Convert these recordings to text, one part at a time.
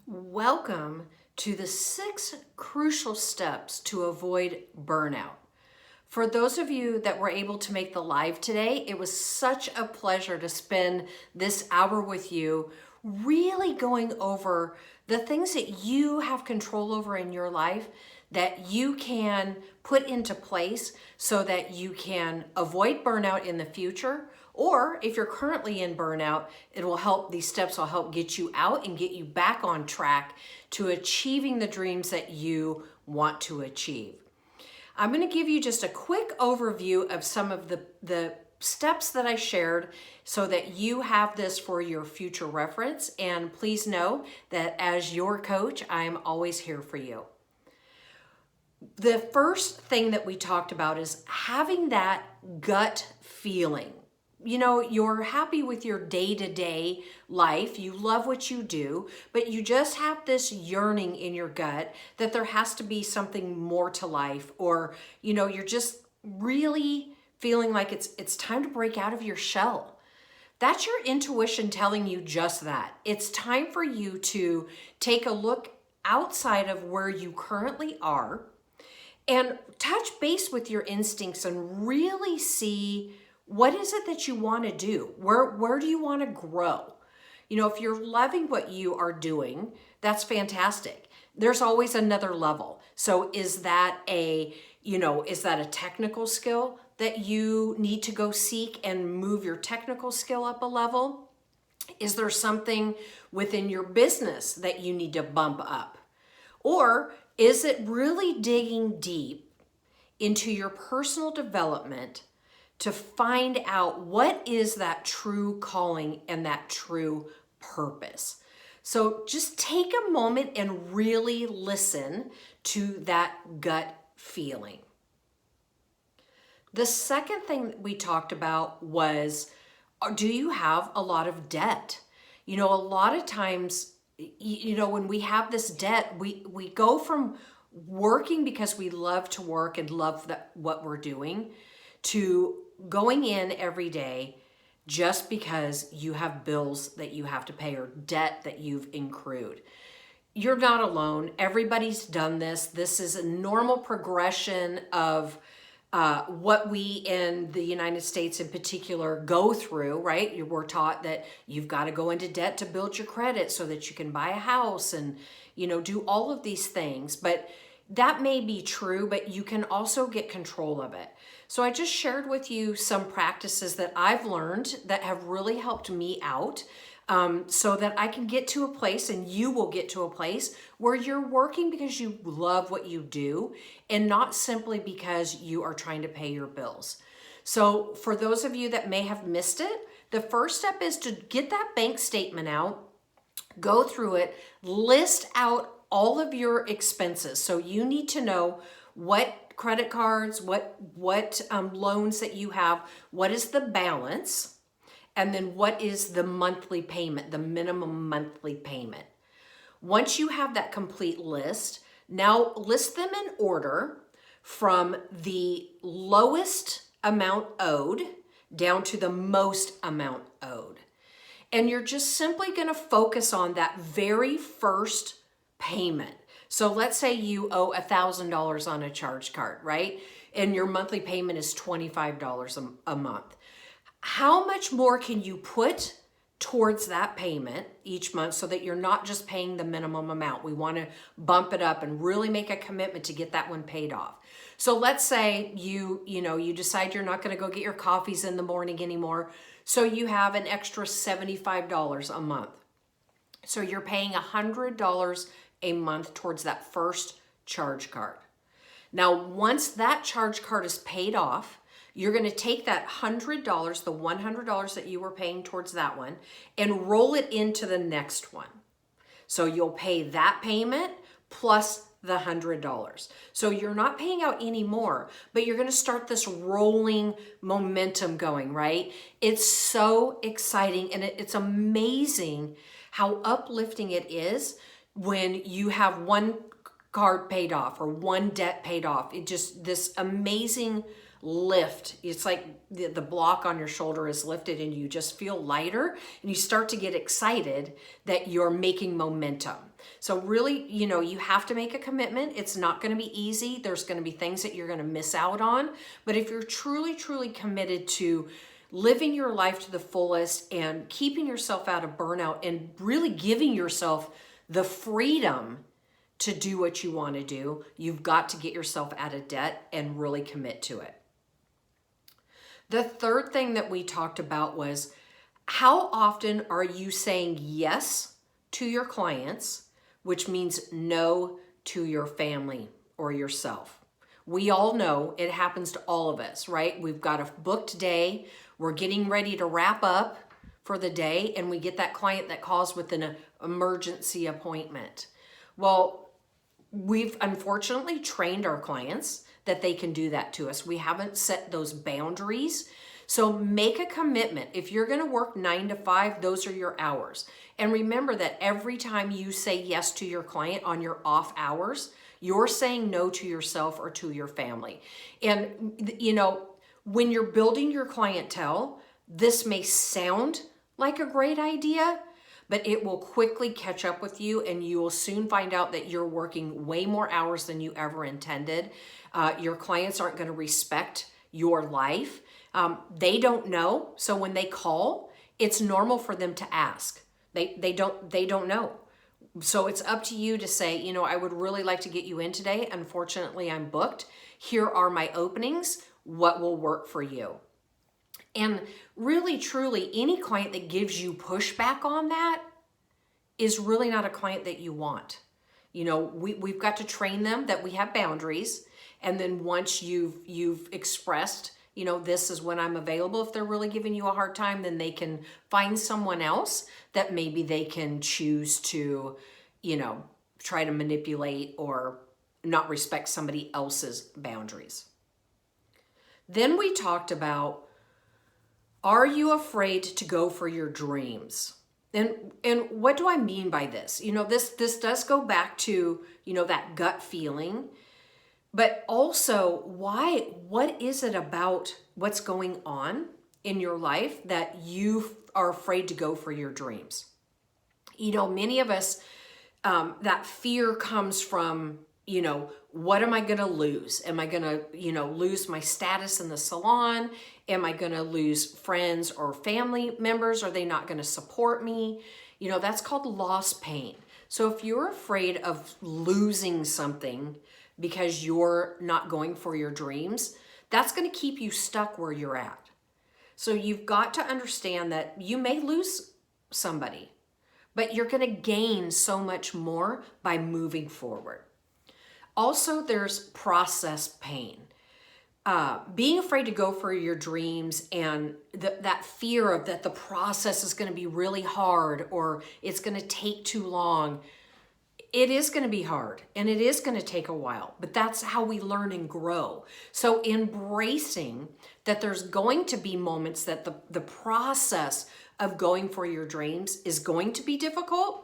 Welcome to the 6 crucial steps to avoid burnout. For those of you that were able to make the live today, it was such a pleasure to spend this hour with you, really going over the things that you have control over in your life that you can put into place so that you can avoid burnout in the future. Or if you're currently in burnout, these steps will help get you out and get you back on track to achieving the dreams that you want to achieve. I'm going to give you just a quick overview of some of the steps that I shared so that you have this for your future reference. And please know that as your coach, I'm always here for you. The first thing that we talked about is having that gut feeling. You know, you're happy with your day-to-day life, you love what you do, but you just have this yearning in your gut that there has to be something more to life, or, you know, you're just really feeling like it's time to break out of your shell. That's your intuition telling you just that. It's time for you to take a look outside of where you currently are and touch base with your instincts and really see what is it that you want to do? Where do you want to grow? You know, if you're loving what you are doing, that's fantastic. There's always another level. So is that a technical skill that you need to go seek and move your technical skill up a level? Is there something within your business that you need to bump up? Or is it really digging deep into your personal development to find out what is that true calling and that true purpose? So just take a moment and really listen to that gut feeling. The second thing that we talked about was, do you have a lot of debt? You know, a lot of times, when we have this debt, we go from working because we love to work and love what we're doing to going in every day just because you have bills that you have to pay or debt that you've accrued. You're not alone. Everybody's done this. This is a normal progression of what we in the United States in particular go through, right? We're taught that you've got to go into debt to build your credit so that you can buy a house and, do all of these things. But that may be true, but you can also get control of it. So I just shared with you some practices that I've learned that have really helped me out, so that I can get to a place, and you will get to a place where you're working because you love what you do and not simply because you are trying to pay your bills. So for those of you that may have missed it, the first step is to get that bank statement out, go through it, list out all of your expenses. So you need to know what credit cards, what loans that you have, what is the balance, and then what is the monthly payment, the minimum monthly payment. Once you have that complete list, now list them in order from the lowest amount owed down to the most amount owed. And you're just simply going to focus on that very first payment. So let's say you owe $1,000 on a charge card, right? And your monthly payment is $25 a month. How much more can you put towards that payment each month so that you're not just paying the minimum amount? We want to bump it up and really make a commitment to get that one paid off. So let's say you decide you're not going to go get your coffees in the morning anymore. So you have an extra $75 a month. So you're paying $100 a month towards that first charge card. Now, once that charge card is paid off, you're going to take that $100, the $100 that you were paying towards that one, and roll it into the next one. So you'll pay that payment plus the $100. So you're not paying out any more, but you're going to start this rolling momentum going, right? It's so exciting, and it's amazing how uplifting it is when you have one card paid off or one debt paid off. It just, this amazing lift. It's like the block on your shoulder is lifted and you just feel lighter and you start to get excited that you're making momentum. So really, you have to make a commitment. It's not going to be easy. There's going to be things that you're going to miss out on. But if you're truly, truly committed to living your life to the fullest and keeping yourself out of burnout and really giving yourself the freedom to do what you want to do, you've got to get yourself out of debt and really commit to it. The third thing that we talked about was, how often are you saying yes to your clients, which means no to your family or yourself? We all know it happens to all of us, right? We've got a booked day. We're getting ready to wrap up for the day, and we get that client that calls with an emergency appointment. Well, we've unfortunately trained our clients that they can do that to us. We haven't set those boundaries. So make a commitment. If you're going to work 9 to 5, those are your hours. And remember that every time you say yes to your client on your off hours, you're saying no to yourself or to your family. And, when you're building your clientele, this may sound like a great idea, but it will quickly catch up with you, and you will soon find out that you're working way more hours than you ever intended. Your clients aren't going to respect your life. They don't know. So when they call, it's normal for them to ask. They don't know. So it's up to you to say, I would really like to get you in today. Unfortunately, I'm booked. Here are my openings. What will work for you? And really, truly, any client that gives you pushback on that is really not a client that you want. We've got to train them that we have boundaries. And then once you've expressed, this is when I'm available. If they're really giving you a hard time, then they can find someone else that maybe they can choose to, try to manipulate or not respect somebody else's boundaries. Then we talked about, are you afraid to go for your dreams? And what do I mean by this? This does go back to, that gut feeling. But also, what is it about what's going on in your life that you are afraid to go for your dreams? Many of us, that fear comes from, what am I going to lose? Am I going to, lose my status in the salon? Am I going to lose friends or family members? Are they not going to support me? That's called loss pain. So if you're afraid of losing something because you're not going for your dreams, that's going to keep you stuck where you're at. So you've got to understand that you may lose somebody, but you're going to gain so much more by moving forward. Also, there's process pain. Being afraid to go for your dreams and that fear of that the process is going to be really hard or it's going to take too long. It is going to be hard and it is going to take a while, but that's how we learn and grow. So embracing that there's going to be moments that the process of going for your dreams is going to be difficult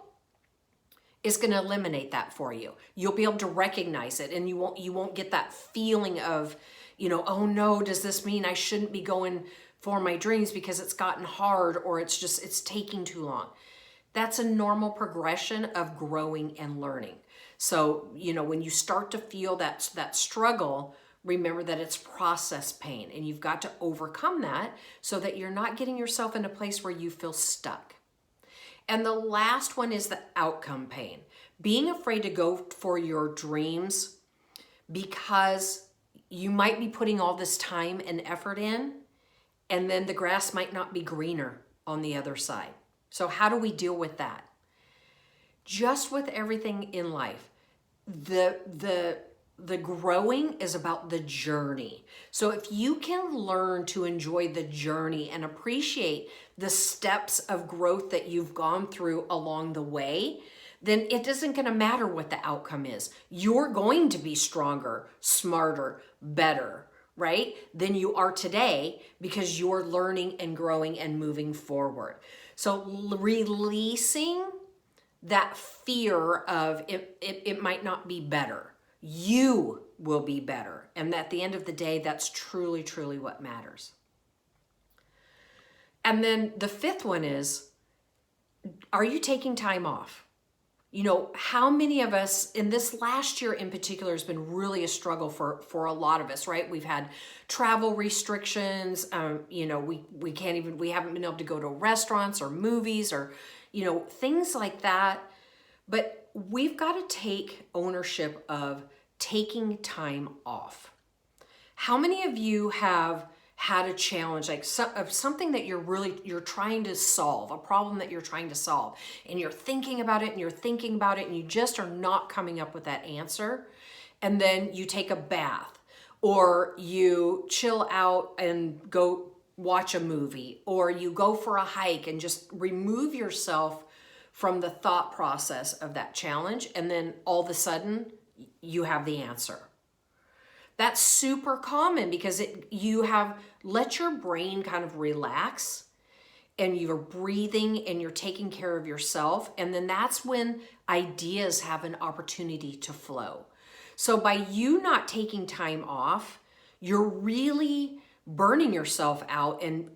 is going to eliminate that for you. You'll be able to recognize it, and you won't get that feeling of, oh no, does this mean I shouldn't be going for my dreams because it's gotten hard or it's taking too long. That's a normal progression of growing and learning. So, when you start to feel that struggle, remember that it's process pain, and you've got to overcome that so that you're not getting yourself in a place where you feel stuck. And the last one is the outcome pain. Being afraid to go for your dreams because you might be putting all this time and effort in, and then the grass might not be greener on the other side. So how do we deal with that? Just with everything in life, the growing is about the journey. So if you can learn to enjoy the journey and appreciate the steps of growth that you've gone through along the way, then it isn't going to matter what the outcome is. You're going to be stronger, smarter, better, right, than you are today because you're learning and growing and moving forward. So releasing that fear of it might not be better. You will be better. And at the end of the day, that's truly, truly what matters. And then the fifth one is, are you taking time off? How many of us in this last year in particular has been really a struggle for a lot of us, right? We've had travel restrictions. We can't even, we haven't been able to go to restaurants or movies or, things like that. But we've got to take ownership of taking time off. How many of you have had a challenge, like something that you're trying to solve, a problem that you're trying to solve, and you're thinking about it and you're thinking about it and you just are not coming up with that answer, and then you take a bath or you chill out and go watch a movie, or you go for a hike and just remove yourself from the thought process of that challenge, and then all of a sudden you have the answer. That's super common because you have let your brain kind of relax, and you're breathing and you're taking care of yourself. And then that's when ideas have an opportunity to flow. So by you not taking time off, you're really burning yourself out and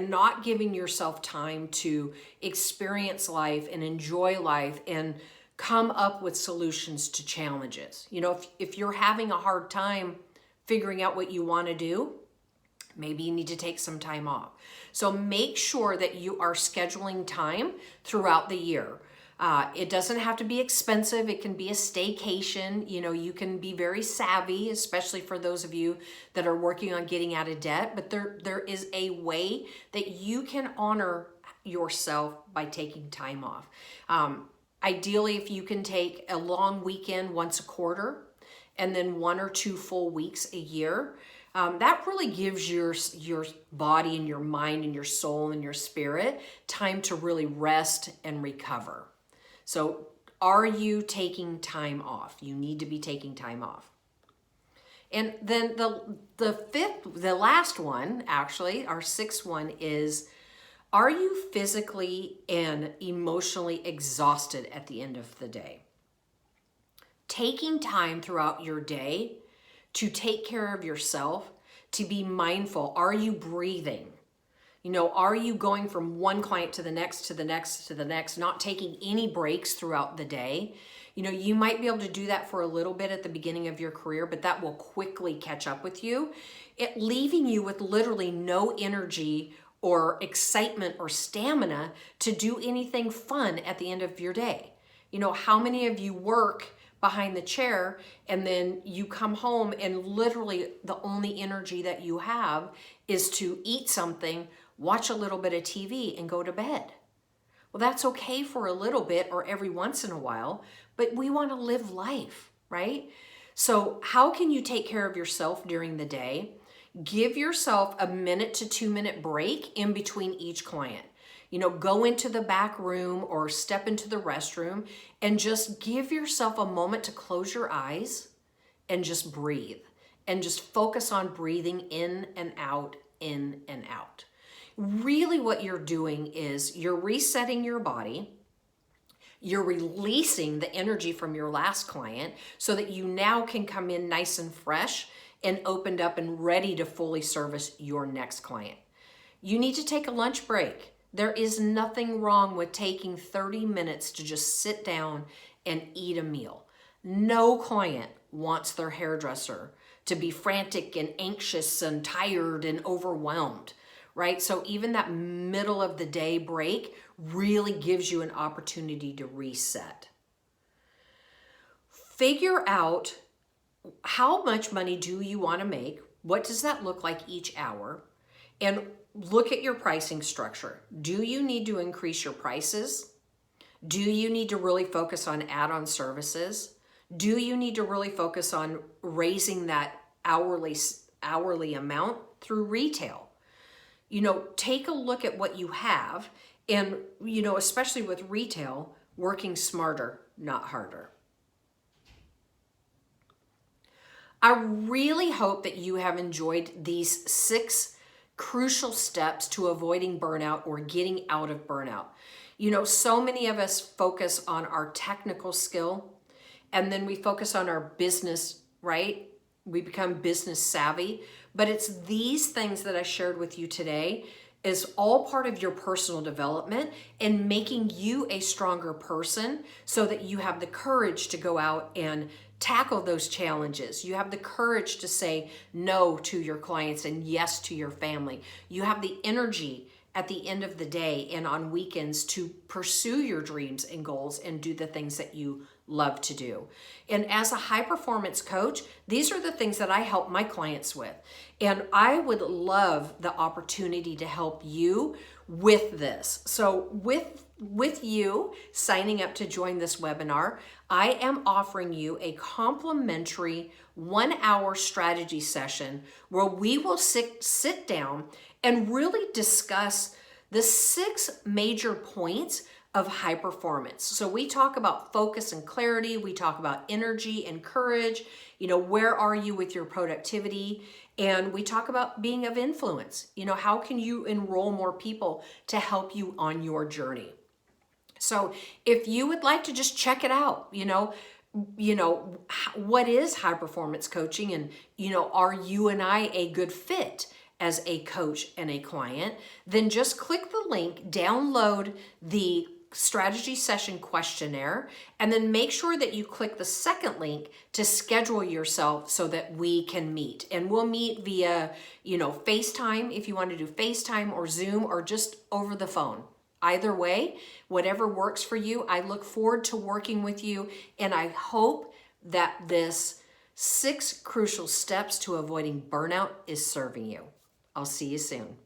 not giving yourself time to experience life and enjoy life and come up with solutions to challenges. If you're having a hard time figuring out what you want to do, maybe you need to take some time off. So make sure that you are scheduling time throughout the year. It doesn't have to be expensive. It can be a staycation. You can be very savvy, especially for those of you that are working on getting out of debt. But there is a way that you can honor yourself by taking time off. Ideally, if you can take a long weekend once a quarter and then 1 or 2 full weeks a year, that really gives your body and your mind and your soul and your spirit time to really rest and recover. So are you taking time off? You need to be taking time off. And then the last one, actually, our 6th one is, are you physically and emotionally exhausted at the end of the day? Taking time throughout your day to take care of yourself, to be mindful. Are you breathing? Are you going from one client to the next, to the next, to the next, not taking any breaks throughout the day? You might be able to do that for a little bit at the beginning of your career, but that will quickly catch up with you, leaving you with literally no energy or excitement or stamina to do anything fun at the end of your day. How many of you work behind the chair and then you come home and literally the only energy that you have is to eat something, watch a little bit of TV, and go to bed? Well, that's okay for a little bit or every once in a while, but we want to live life, right? So how can you take care of yourself during the day? Give yourself a 1 to 2 minute break in between each client. Go into the back room or step into the restroom and just give yourself a moment to close your eyes and just breathe and just focus on breathing in and out, in and out. Really what you're doing is you're resetting your body. You're releasing the energy from your last client so that you now can come in nice and fresh and opened up and ready to fully service your next client. You need to take a lunch break. There is nothing wrong with taking 30 minutes to just sit down and eat a meal. No client wants their hairdresser to be frantic and anxious and tired and overwhelmed, right? So even that middle of the day break really gives you an opportunity to reset. Figure out how much money do you want to make? What does that look like each hour? And look at your pricing structure. Do you need to increase your prices? Do you need to really focus on add-on services? Do you need to really focus on raising that hourly amount through retail? Take a look at what you have and, especially with retail, working smarter, not harder. I really hope that you have enjoyed these 6 crucial steps to avoiding burnout or getting out of burnout. So many of us focus on our technical skill and then we focus on our business, right? We become business savvy, but it's these things that I shared with you today is all part of your personal development and making you a stronger person so that you have the courage to go out and tackle those challenges. You have the courage to say no to your clients and yes to your family. You have the energy at the end of the day and on weekends to pursue your dreams and goals and do the things that you love to do. And as a high performance coach, these are the things that I help my clients with. And I would love the opportunity to help you with this. So with you signing up to join this webinar, I am offering you a complimentary 1-hour strategy session where we will sit down and really discuss the 6 major points of high performance. So we talk about focus and clarity, we talk about energy and courage, where are you with your productivity, and we talk about being of influence. How can you enroll more people to help you on your journey? So if you would like to just check it out, what is high performance coaching, and are you and I a good fit as a coach and a client, then just click the link, download the strategy session questionnaire, and then make sure that you click the second link to schedule yourself so that we can meet. And we'll meet via, FaceTime if you want to do FaceTime or Zoom or just over the phone. Either way, whatever works for you, I look forward to working with you, and I hope that this 6 crucial steps to avoiding burnout is serving you. I'll see you soon.